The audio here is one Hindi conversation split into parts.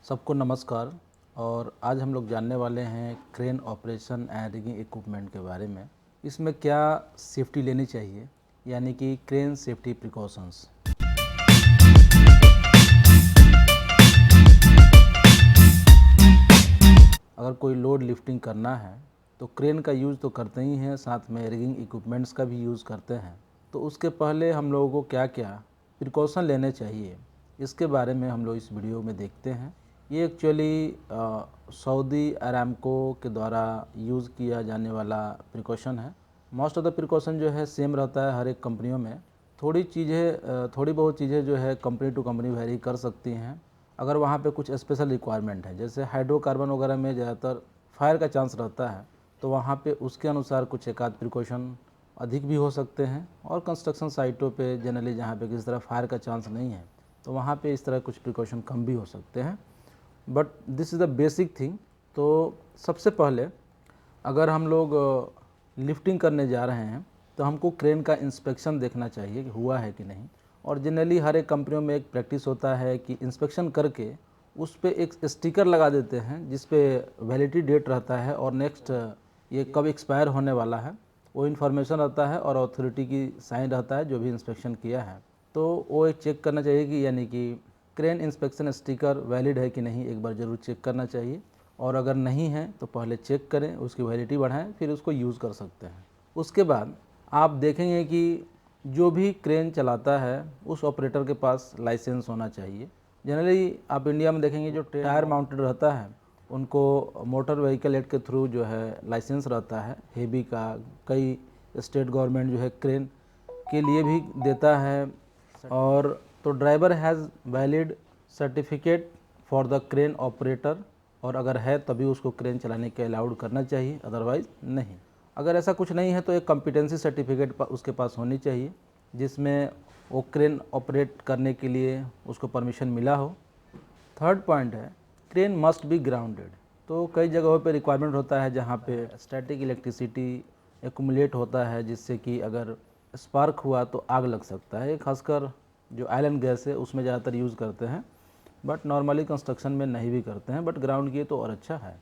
सबको नमस्कार। और आज हम लोग जानने वाले हैं crane operation and rigging equipment के बारे में। इसमें क्या सेफ्टी लेनी चाहिए, यानी कि क्रेन सेफ्टी प्रिकॉशंस। अगर कोई लोड लिफ्टिंग करना है तो क्रेन का यूज़ तो करते ही हैं, साथ में रिगिंग इक्विपमेंट्स का भी यूज़ करते हैं। तो उसके पहले हम लोगों को क्या क्या प्रिकॉशन लेने चाहिए, इसके बारे में हम लोग इस वीडियो में देखते हैं। ये एक्चुअली सऊदी अरामको के द्वारा यूज़ किया जाने वाला प्रिकॉशन है। मोस्ट ऑफ द प्रिकॉशन जो है सेम रहता है हर एक कंपनियों में। थोड़ी बहुत चीज़ें जो है कंपनी टू कंपनी वेरी कर सकती हैं। अगर वहाँ पे कुछ स्पेशल रिक्वायरमेंट है, जैसे हाइड्रोकार्बन वगैरह में ज़्यादातर फायर का चांस रहता है, तो वहाँ पे उसके अनुसार कुछ एक आध प्रिकॉशन अधिक भी हो सकते हैं। और कंस्ट्रक्शन साइटों पे जनरली जहाँ पे किसी तरह फायर का चांस नहीं है, तो वहाँ पे इस तरह कुछ प्रिकॉशन कम भी हो सकते हैं। But this is the basic thing. तो सबसे पहले अगर हम लोग लिफ्टिंग करने जा रहे हैं तो हमको क्रेन का इंस्पेक्शन देखना चाहिए कि हुआ है कि नहीं। और जनरली हर एक कंपनियों में एक प्रैक्टिस होता है कि इंस्पेक्शन करके उस पर एक स्टिकर लगा देते हैं जिस पे वैलिडिटी डेट रहता है और नेक्स्ट ये कब एक्सपायर होने वाला है वो इन्फॉर्मेशन रहता है, और अथॉरिटी की साइन रहता है जो भी इंस्पेक्शन किया है। तो वो एक चेक करना चाहिए कि यानी कि क्रेन इंस्पेक्शन स्टिकर वैलिड है कि नहीं, एक बार ज़रूर चेक करना चाहिए। और अगर नहीं है तो पहले चेक करें, उसकी वैलिडिटी बढ़ाएं, फिर उसको यूज़ कर सकते हैं। उसके बाद आप देखेंगे कि जो भी क्रेन चलाता है उस ऑपरेटर के पास लाइसेंस होना चाहिए। जनरली आप इंडिया में देखेंगे जो टायर माउंटेड रहता है उनको मोटर व्हीकल एक्ट के थ्रू जो है लाइसेंस रहता है हेवी का। कई स्टेट गवर्नमेंट जो है क्रेन के लिए भी देता है। और तो driver has valid certificate for the crane operator, और अगर है तभी उसको क्रेन चलाने के अलाउड करना चाहिए, अदरवाइज़ नहीं। अगर ऐसा कुछ नहीं है तो एक कॉम्पिटेंसी सर्टिफिकेट उसके पास होनी चाहिए जिसमें वो क्रेन ऑपरेट करने के लिए उसको परमिशन मिला हो। थर्ड पॉइंट है क्रेन मस्ट बी ग्राउंडेड। तो कई जगहों पे रिक्वायरमेंट होता है जहाँ पे स्टैटिक इलेक्ट्रिसिटी एक्यूमुलेट होता है, जिससे कि अगर स्पार्क हुआ तो आग लग सकता है। खासकर जो ऑयल एंड गैस है उसमें ज़्यादातर यूज़ करते हैं, बट नॉर्मली कंस्ट्रक्शन में नहीं भी करते हैं, बट ग्राउंड किए तो और अच्छा है।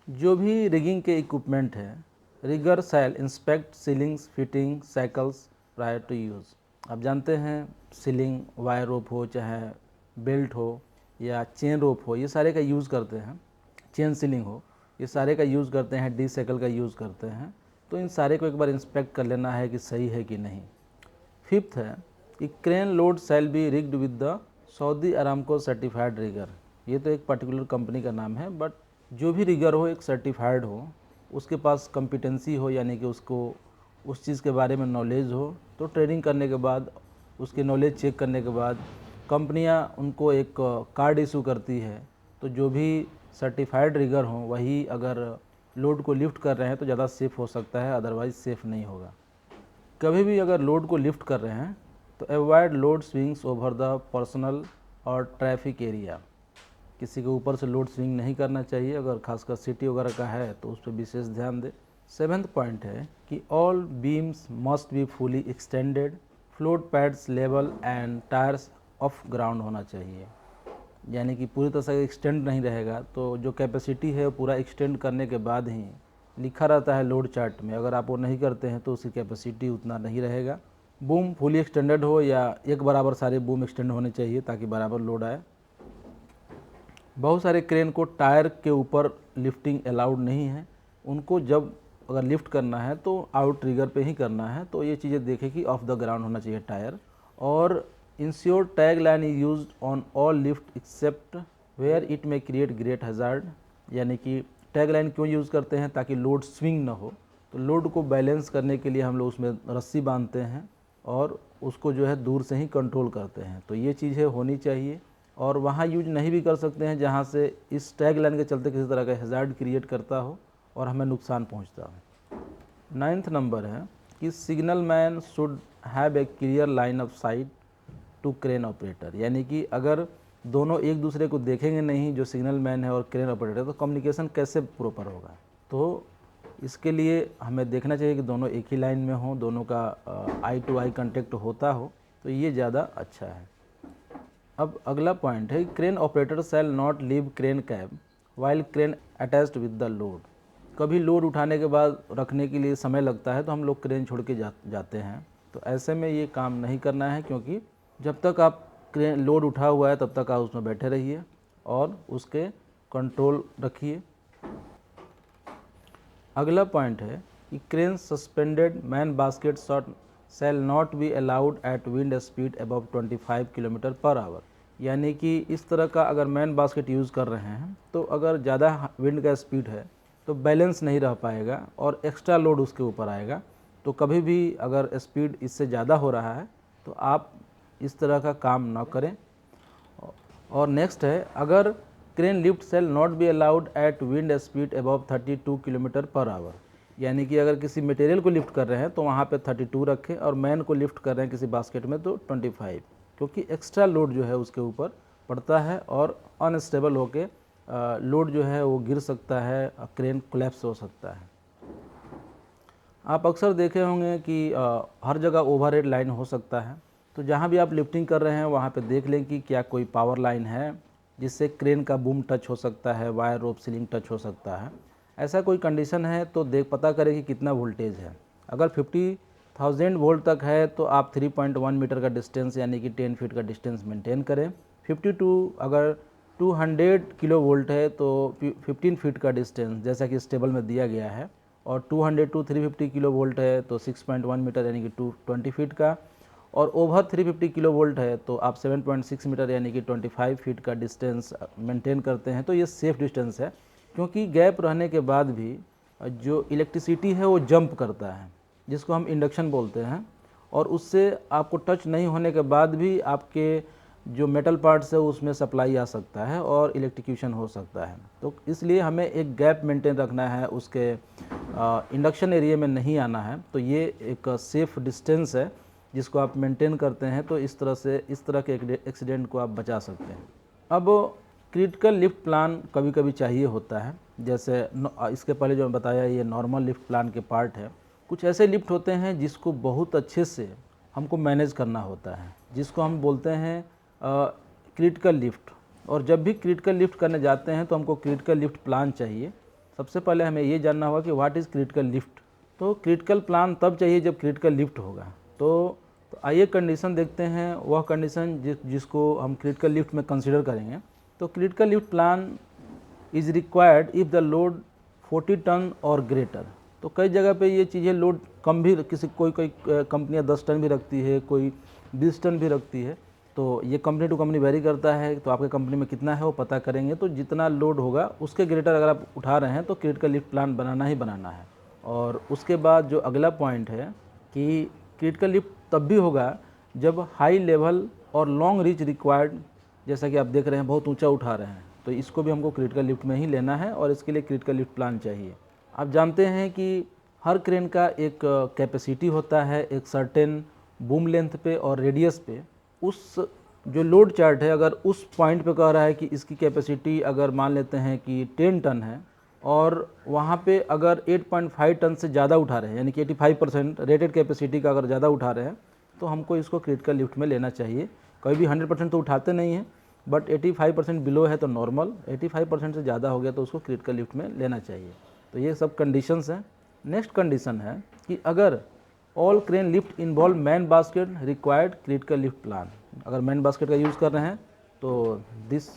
जो भी रिगिंग के इक्विपमेंट है, rigger shall inspect slings fitting cycles prior to use. आप जानते हैं सीलिंग वायर रोप हो चाहे बेल्ट हो या चेन रोप हो, ये सारे का यूज़ करते हैं। चेन सीलिंग हो, ये सारे का यूज़ करते हैं। डी साइकिल का यूज़ करते हैं। तो इन सारे को एक बार इंस्पेक्ट कर लेना है कि सही है कि नहीं। फिफ्थ है कि crane load shall be rigged with the Saudi Aramco certified rigger. ये तो एक पर्टिकुलर कंपनी का नाम है, बट जो भी रिगर हो एक सर्टिफाइड हो, उसके पास कॉम्पिटेंसी हो, यानी कि उसको उस चीज़ के बारे में नॉलेज हो। तो ट्रेनिंग करने के बाद उसकी नॉलेज चेक करने के बाद कंपनियां उनको एक कार्ड इशू करती है। तो जो भी सर्टिफाइड रिगर हो वही अगर लोड को लिफ्ट कर रहे हैं तो ज़्यादा सेफ़ हो सकता है, अदरवाइज़ सेफ़ नहीं होगा। कभी भी अगर लोड को लिफ्ट कर रहे हैं तो avoid load swings over the personal और ट्रैफिक एरिया। किसी के ऊपर से लोड स्विंग नहीं करना चाहिए, अगर खासकर सिटी वगैरह का है तो उस पर विशेष ध्यान दें। सेवेंथ पॉइंट है कि all beams must be fully extended, float pads level and tyres of ground होना चाहिए। यानी कि पूरी तरह से एक्सटेंड नहीं रहेगा, तो जो कैपेसिटी है वो पूरा एक्सटेंड करने के बाद ही लिखा रहता है लोड चार्ट में, अगर आप वो नहीं करते हैं तो उसकी कैपेसिटी उतना नहीं रहेगा। बूम फुली एक्सटेंडेड हो या एक बराबर सारे बूम एक्सटेंड होने चाहिए ताकि बराबर लोड आए। बहुत सारे क्रेन को टायर के ऊपर लिफ्टिंग अलाउड नहीं है। उनको जब अगर लिफ्ट करना है तो आउट ट्रिगर पे ही करना है। तो ये चीज़ें देखें कि ऑफ द ग्राउंड होना चाहिए टायर। और ensure tag line is used on all lift except where it may create great hazard. यानी कि टैग लाइन क्यों यूज़ करते हैं, ताकि लोड स्विंग ना हो। तो लोड को बैलेंस करने के लिए हम लोग उसमें रस्सी बांधते हैं और उसको जो है दूर से ही कंट्रोल करते हैं। तो ये चीज़ें होनी चाहिए। और वहाँ यूज नहीं भी कर सकते हैं जहाँ से इस टैग लाइन के चलते किसी तरह का हजार्ड क्रिएट करता हो और हमें नुकसान पहुँचता हो। नाइन्थ नंबर है कि signal man should have a clear line of sight to crane operator. यानी कि अगर दोनों एक दूसरे को देखेंगे नहीं, जो सिग्नल मैन है और क्रेन ऑपरेटर, तो कम्युनिकेशन कैसे प्रॉपर होगा। तो इसके लिए हमें देखना चाहिए कि दोनों एक ही लाइन में हों, दोनों का आई टू आई कांटेक्ट होता हो, तो ये ज़्यादा अच्छा है। अब अगला पॉइंट है, crane operator shall not leave crane cab while crane attached with the load. कभी लोड उठाने के बाद रखने के लिए समय लगता है तो हम लोग क्रेन छोड़ के जाते हैं, तो ऐसे में ये काम नहीं करना है, क्योंकि जब तक आप क्रेन लोड उठा हुआ है तब तक आप उसमें बैठे रहिए और उसके कंट्रोल रखिए। अगला पॉइंट है कि crane suspended man basket shot shall not be allowed at wind speed above 25 kilometre per hour. यानी कि इस तरह का अगर मैन बास्केट यूज़ कर रहे हैं तो अगर ज़्यादा विंड का स्पीड है तो बैलेंस नहीं रह पाएगा और एक्स्ट्रा लोड उसके ऊपर आएगा। तो कभी भी अगर स्पीड इससे ज़्यादा हो रहा है तो आप इस तरह का काम ना करें। और नेक्स्ट है, अगर crane lift shall not be allowed at wind speed above 32 kilometre per hour. यानी कि अगर किसी मटेरियल को लिफ्ट कर रहे हैं तो वहाँ पे 32 रखें और मैन को लिफ्ट कर रहे हैं किसी बास्केट में तो 25, क्योंकि एक्स्ट्रा लोड जो है उसके ऊपर पड़ता है और अनस्टेबल होके लोड जो है वो गिर सकता है, क्रेन कोलैप्स हो सकता है। आप अक्सर देखे होंगे कि हर जगह ओवरहेड लाइन हो सकता है, तो जहाँ भी आप लिफ्टिंग कर रहे हैं वहाँ पे देख लें कि क्या कोई पावर लाइन है जिससे क्रेन का बूम टच हो सकता है, वायर रोप सीलिंग टच हो सकता है। ऐसा कोई कंडीशन है तो पता करें कि कितना वोल्टेज है। अगर 50,000 वोल्ट तक है तो आप 3.1 मीटर का डिस्टेंस यानी कि 10 फीट का डिस्टेंस मेंटेन करें। 52 अगर 200 किलो वोल्ट है तो 15 फीट का डिस्टेंस जैसा कि स्टेबल में दिया गया है, और 200 टू 350 किलो वोल्ट है तो 6.1 मीटर यानी कि 220 फीट का, और ओवर 350 किलो वोल्ट है तो आप 7.6 मीटर यानी कि 25 फीट का डिस्टेंस मेंटेन करते हैं। तो ये सेफ़ डिस्टेंस है, क्योंकि गैप रहने के बाद भी जो इलेक्ट्रिसिटी है वो जंप करता है, जिसको हम इंडक्शन बोलते हैं, और उससे आपको टच नहीं होने के बाद भी आपके जो मेटल पार्ट्स है उसमें सप्लाई आ सकता है और इलेक्ट्रिक्यूशन हो सकता है। तो इसलिए हमें एक गैप मेंटेन रखना है, उसके इंडक्शन एरिया में नहीं आना है। तो ये एक सेफ़ डिस्टेंस है जिसको आप मेंटेन करते हैं, तो इस तरह के एक्सीडेंट को आप बचा सकते हैं। अब क्रिटिकल लिफ्ट प्लान कभी कभी चाहिए होता है, जैसे इसके पहले जो बताया ये नॉर्मल लिफ्ट प्लान के पार्ट है। कुछ ऐसे लिफ्ट होते हैं जिसको बहुत अच्छे से हमको मैनेज करना होता है, जिसको हम बोलते हैं क्रिटिकल लिफ्ट। और जब भी क्रिटिकल लिफ्ट करने जाते हैं तो हमको क्रिटिकल लिफ्ट प्लान चाहिए। सबसे पहले हमें ये जानना होगा कि व्हाट इज़ क्रिटिकल लिफ्ट। तो क्रिटिकल प्लान तब चाहिए जब क्रिटिकल लिफ्ट होगा। तो आइए कंडीशन देखते हैं, वह कंडीशन जिसको हम क्रिटिकल लिफ्ट में कंसीडर करेंगे। तो critical lift plan is required if the load 40 ton और ग्रेटर। तो कई जगह पे ये चीज़ें लोड कम भी, कोई कंपनियां 10 टन भी रखती है, कोई 20 टन भी रखती है। तो ये कंपनी टू कंपनी वेरी करता है, तो आपके कंपनी में कितना है वो पता करेंगे। तो जितना लोड होगा उसके ग्रेटर अगर आप उठा रहे हैं तो क्रिटिकल लिफ्ट प्लान बनाना ही बनाना है। और उसके बाद जो अगला पॉइंट है कि क्रिटिकल लिफ्ट तब भी होगा जब हाई लेवल और लॉन्ग रीच रिक्वायर्ड, जैसा कि आप देख रहे हैं बहुत ऊंचा उठा रहे हैं, तो इसको भी हमको क्रिटिकल लिफ्ट में ही लेना है और इसके लिए क्रिटिकल लिफ्ट प्लान चाहिए। आप जानते हैं कि हर क्रेन का एक कैपेसिटी होता है, एक सर्टेन बूम लेंथ पे और रेडियस पे। उस जो लोड चार्ट है अगर उस पॉइंट पे कह रहा है कि इसकी कैपेसिटी अगर मान लेते हैं कि 10 टन है और वहाँ पे अगर 8.5 टन से ज़्यादा उठा रहे हैं, यानी कि 85% रेटेड कैपेसिटी का अगर ज़्यादा उठा रहे हैं, तो हमको इसको क्रिटिकल लिफ्ट में लेना चाहिए। कभी भी 100% तो उठाते नहीं हैं, बट 85% बिलो है तो नॉर्मल, 85% से ज़्यादा हो गया तो उसको क्रिटिकल लिफ्ट में लेना चाहिए। तो ये सब कंडीशंस हैं। नेक्स्ट कंडीशन है कि अगर all crane lift involve man basket required critical lift plan. अगर मैन बास्केट का यूज़ कर रहे हैं तो this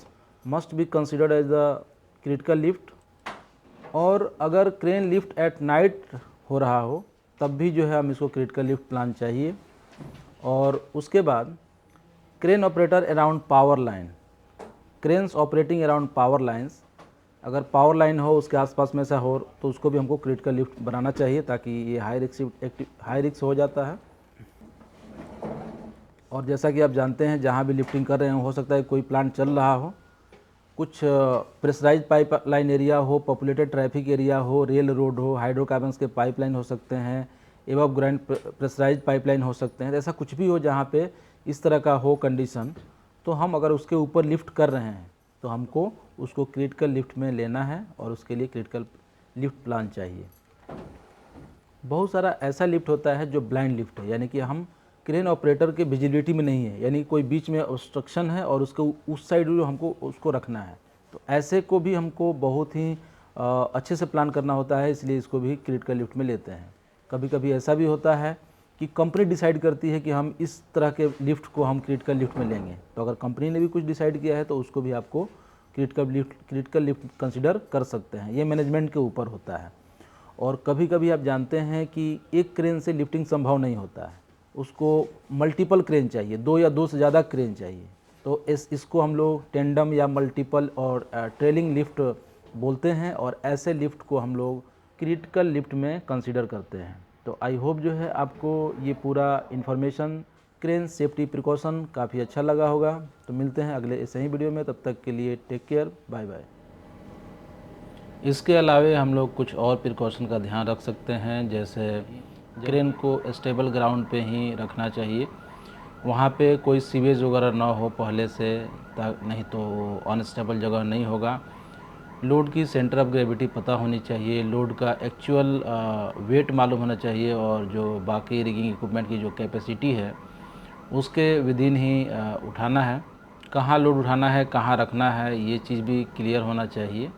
must be considered as the critical lift. और अगर क्रेन लिफ्ट एट नाइट हो रहा हो तब भी जो है हम इसको क्रिटिकल लिफ्ट प्लान चाहिए। और उसके बाद crane operator around power line, cranes operating around power lines, अगर पावर लाइन हो उसके आसपास में से हो तो उसको भी हमको क्रिटिकल लिफ्ट बनाना चाहिए, ताकि ये हाई रिस्क हो जाता है। और जैसा कि आप जानते हैं जहाँ भी लिफ्टिंग कर रहे हो सकता है कोई प्लांट चल रहा हो, कुछ प्रेशराइज पाइप लाइन एरिया हो, पॉपुलेटेड ट्रैफिक एरिया हो, रेल रोड हो, हाइड्रोकार्बन्स के पाइपलाइन हो सकते हैं, एवं ग्रांड प्रेशराइज पाइपलाइन हो सकते हैं। ऐसा कुछ भी हो जहाँ पे इस तरह का हो कंडीशन, तो हम अगर उसके ऊपर लिफ्ट कर रहे हैं तो हमको उसको क्रिटिकल लिफ्ट में लेना है और उसके लिए क्रिटिकल लिफ्ट प्लान चाहिए। बहुत सारा ऐसा लिफ्ट होता है जो ब्लाइंड लिफ्ट है, यानी कि हम क्रेन ऑपरेटर के विजिबिलिटी में नहीं है, यानी कोई बीच में ऑब्स्ट्रक्शन है और उसको उस साइड हमको उसको रखना है, तो ऐसे को भी हमको बहुत ही अच्छे से प्लान करना होता है, इसलिए इसको भी क्रिटिकल लिफ्ट में लेते हैं। कभी कभी ऐसा भी होता है कि कंपनी डिसाइड करती है कि हम इस तरह के लिफ्ट को हम क्रिटिकल लिफ्ट में लेंगे, तो अगर कंपनी ने भी कुछ डिसाइड किया है तो उसको भी आपको क्रिटिकल लिफ्ट कंसिडर कर सकते हैं। ये मैनेजमेंट के ऊपर होता है। और कभी कभी आप जानते हैं कि एक क्रेन से लिफ्टिंग संभव नहीं होता है, उसको मल्टीपल क्रेन चाहिए, 2 या 2 से ज़्यादा क्रेन चाहिए, तो इसको हम लोग टेंडम या मल्टीपल और ट्रेलिंग लिफ्ट बोलते हैं, और ऐसे लिफ्ट को हम लोग क्रिटिकल लिफ्ट में कंसीडर करते हैं। तो आई होप जो है आपको ये पूरा इन्फॉर्मेशन क्रेन सेफ्टी प्रिकॉशन काफ़ी अच्छा लगा होगा। तो मिलते हैं अगले ऐसे ही वीडियो में, तब तक के लिए टेक केयर, बाय बाय। इसके अलावे हम लोग कुछ और प्रिकॉशन का ध्यान रख सकते हैं, जैसे क्रेन को स्टेबल ग्राउंड पे ही रखना चाहिए, वहाँ पे कोई सीवेज वगैरह ना हो पहले से, नहीं तो अनस्टेबल जगह नहीं होगा। लोड की सेंटर ऑफ ग्रेविटी पता होनी चाहिए, लोड का एक्चुअल वेट मालूम होना चाहिए, और जो बाकी रिगिंग इक्विपमेंट की जो कैपेसिटी है उसके विदिन ही उठाना है। कहाँ लोड उठाना है, कहाँ रखना है, ये चीज़ भी क्लियर होना चाहिए।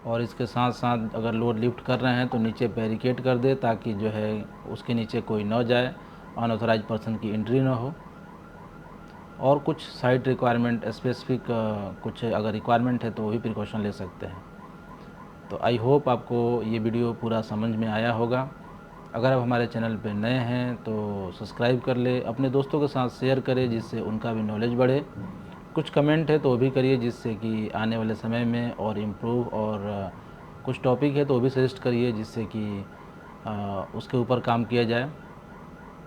और इसके साथ साथ अगर लोड लिफ्ट कर रहे हैं तो नीचे बैरिकेड कर दे, ताकि जो है उसके नीचे कोई न जाए, अनऑथराइज पर्सन की एंट्री ना हो। और कुछ साइट रिक्वायरमेंट स्पेसिफिक कुछ अगर रिक्वायरमेंट है तो वही प्रिकॉशन ले सकते हैं। तो आई होप आपको ये वीडियो पूरा समझ में आया होगा। अगर आप हमारे चैनल पे नए हैं तो सब्सक्राइब कर ले, अपने दोस्तों के साथ शेयर करें जिससे उनका भी नॉलेज बढ़े। कुछ कमेंट है तो वो भी करिए, जिससे कि आने वाले समय में और इम्प्रूव, और कुछ टॉपिक है तो वो भी सजेस्ट करिए, जिससे कि उसके ऊपर काम किया जाए।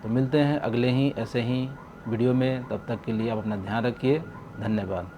तो मिलते हैं अगले ही ऐसे ही वीडियो में, तब तक के लिए आप अपना ध्यान रखिए। धन्यवाद।